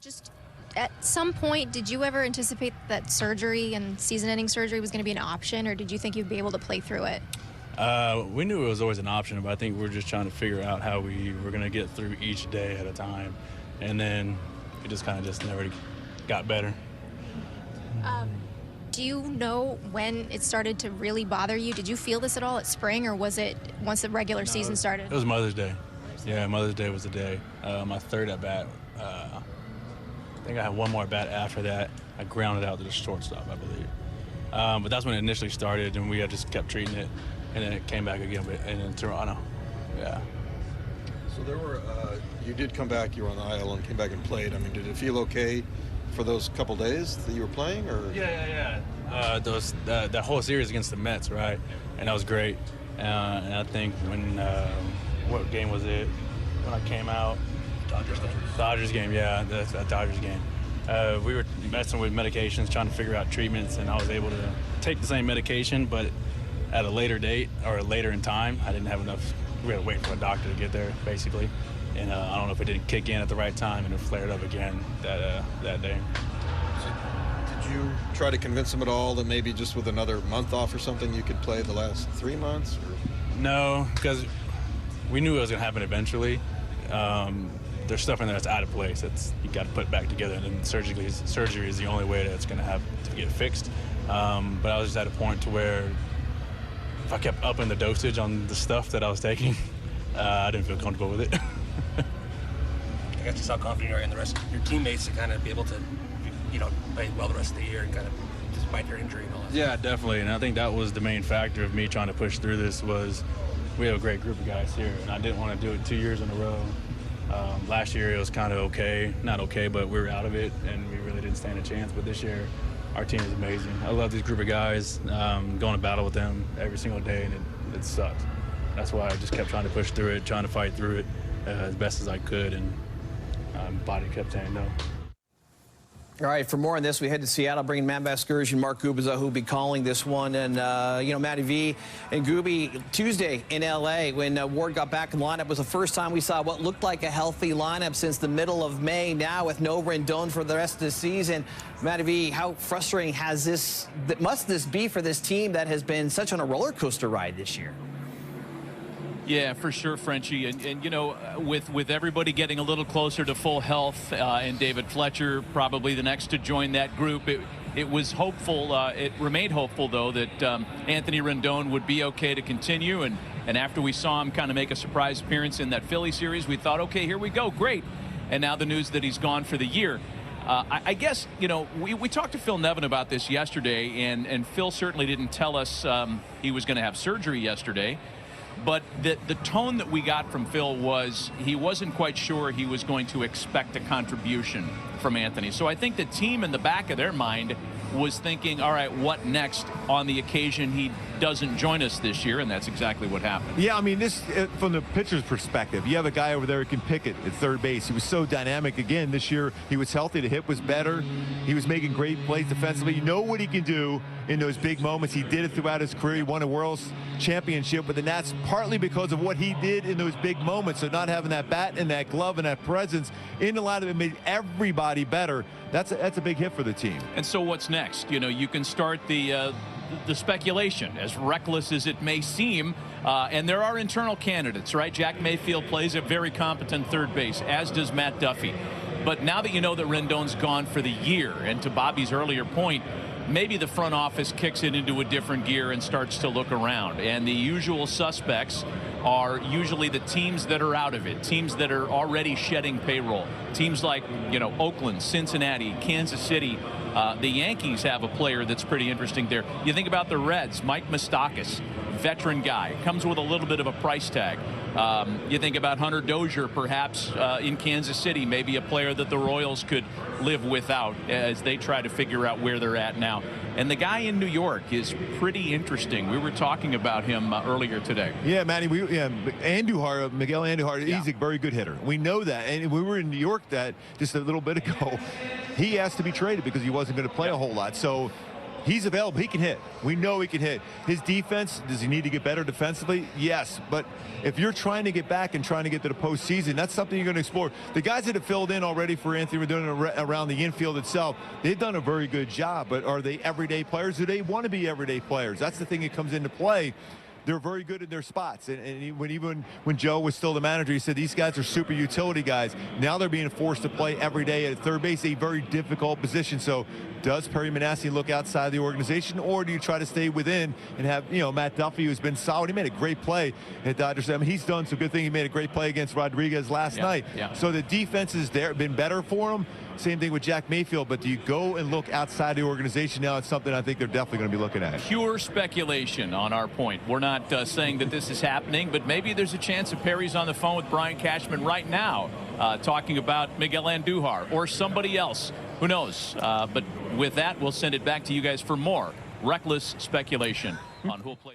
Just at some point, did you ever anticipate that surgery and season-ending surgery was going to be an option, or did you think you'd be able to play through it? We knew it was always an option, but I think we were just trying to figure out how we were going to get through each day at a time. And then it just kind of just never got better. Do you know when it started to really bother you? Did you feel this at all at spring, or was it once the regular season started? It was Mother's Day. Yeah, Mother's Day was the day. My third at bat. I think I had one more at bat after that. I grounded out to the shortstop, I believe. But that's when it initially started, and we had just kept treating it, and then it came back again. And in Toronto, yeah. So there were, you did come back. You were on the IL and came back and played. I mean, did it feel okay for those couple days that you were playing, or? Yeah. That whole series against the Mets, right? And that was great. And I think when what game was it? When I came out. Dodgers game, yeah, that Dodgers game. We were messing with medications, trying to figure out treatments, and I was able to take the same medication, but at a later date or later in time. I didn't have enough. We had to wait for a doctor to get there, basically. And I don't know if it didn't kick in at the right time, and it flared up again that day. Did you try to convince him at all that maybe just with another month off or something you could play the last 3 months? Or? No, because we knew it was going to happen eventually. There's stuff in there that's out of place. That's you got to put back together, and then surgery is the only way that it's going to have to get fixed. But I was just at a point to where if I kept upping the dosage on the stuff that I was taking, I didn't feel comfortable with it. I guess just how confident you are in the rest of your teammates to kind of be able to, play well the rest of the year and kind of despite your injury and all that. Yeah, definitely. And I think that was the main factor of me trying to push through this was we have a great group of guys here, and I didn't want to do it 2 years in a row. Last year it was kind of okay, not okay, but we were out of it, and we really didn't stand a chance. But this year, our team is amazing. I love this group of guys, going to battle with them every single day, and it sucks. That's why I just kept trying to push through it, trying to fight through it as best as I could, and body kept saying no. All right, for more on this, we head to Seattle, bringing Man Excursion Mark Gubiza, who'll be calling this one. And, Matty V and Gooby, Tuesday in L.A., when Ward got back in the lineup, was the first time we saw what looked like a healthy lineup since the middle of May, now with no Rendon for the rest of the season. Matty V, how frustrating must this be for this team that has been such on a roller coaster ride this year? Yeah, for sure, Frenchie. And with everybody getting a little closer to full health, and David Fletcher probably the next to join that group, it was hopeful. It remained hopeful, though, that Anthony Rendon would be okay to continue. And after we saw him kind of make a surprise appearance in that Philly series, we thought, okay, here we go, great. And now the news that he's gone for the year. I guess, we talked to Phil Nevin about this yesterday, and Phil certainly didn't tell us he was going to have surgery yesterday. But the tone that we got from Phil was he wasn't quite sure he was going to expect a contribution from Anthony. So I think the team in the back of their mind was thinking, all right, what next on the occasion he doesn't join us this year, and that's exactly what happened. Yeah, I mean, this from the pitcher's perspective, you have a guy over there who can pick it at third base. He was so dynamic again this year. He was healthy. The hit was better. He was making great plays defensively. You know what he can do in those big moments. He did it throughout his career. He won a World Championship, but then that's partly because of what he did in those big moments. So not having that bat and that glove and that presence in the lineup, it made everybody better. That's a big hit for the team. And so what's next? You can start the speculation, as reckless as it may seem, and there are internal candidates, right? Jack Mayfield plays a very competent third base, as does Matt Duffy. But now that you know that Rendon's gone for the year, and to Bobby's earlier point, maybe the front office kicks it into a different gear and starts to look around. And the usual suspects are usually the teams that are out of it, teams that are already shedding payroll. Teams like, Oakland, Cincinnati, Kansas City. The Yankees have a player that's pretty interesting there. You think about the Reds, Mike Moustakas, veteran guy, comes with a little bit of a price tag. You think about Hunter Dozier, perhaps in Kansas City, maybe a player that the Royals could live without as they try to figure out where they're at now. And the guy in New York is pretty interesting. We were talking about him earlier today. Yeah, Manny, Miguel Andujar, he's a very good hitter. We know that. And we were in New York just a little bit ago. He asked to be traded because he wasn't going to play a whole lot. So He's available. He can hit. We know he can hit. His defense, does he need to get better defensively? Yes. But if you're trying to get back and trying to get to the postseason, that's something you're going to explore. The guys that have filled in already for Anthony Rendon around the infield itself, they've done a very good job. But are they everyday players? Do they want to be everyday players? That's the thing that comes into play. They're very good in their spots. And even when Joe was still the manager, he said these guys are super utility guys. Now they're being forced to play every day at third base, a very difficult position. So does Perry Manasseh look outside the organization, or do you try to stay within and have, Matt Duffy, who's been solid? He made a great play at Dodgers. I mean, he's done some good things. He made a great play against Rodriguez last night. Yeah. So the defense has been better for him. Same thing with Jack Mayfield, but do you go and look outside the organization now? It's something I think they're definitely going to be looking at. Pure speculation on our point. We're not saying that this is happening, but maybe there's a chance that Perry's on the phone with Brian Cashman right now talking about Miguel Andujar or somebody else. Who knows? But with that, we'll send it back to you guys for more reckless speculation on who'll play.